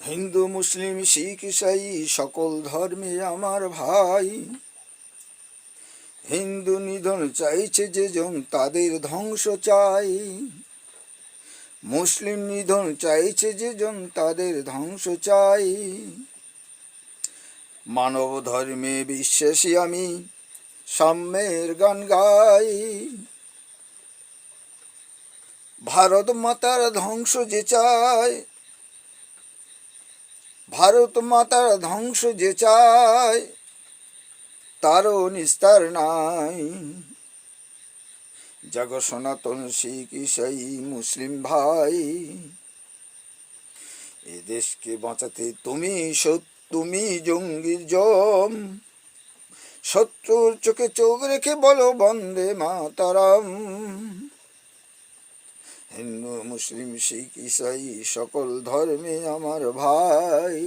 হিন্দু মুসলিম শিখ ইসাই সকল ধর্মে আমার ভাই। হিন্দু নিধন চাইছে যেজন তাদের ধ্বংস চাই, মুসলিম নিধন চাইছে যেজন তাদের ধ্বংস চাই। মানব ধর্মে বিশ্বাসী আমি, সাম্যের গান গাই। ভারত মাতার ধ্বংস যে চায়, ভারত মাতার ধ্বংস যে চায়, তারও নিস্তার নাই। জাগ সনাতন শিখ ইসাই মুসলিম ভাই, এ দেশকে বাঁচাতে তুমি জঙ্গির জম। শত্রুর চোখে চোখ রেখে বলো বন্দে মাতারাম। হিন্দু মুসলিম শিখ ইসাই সকল ধর্মে আমার ভাই।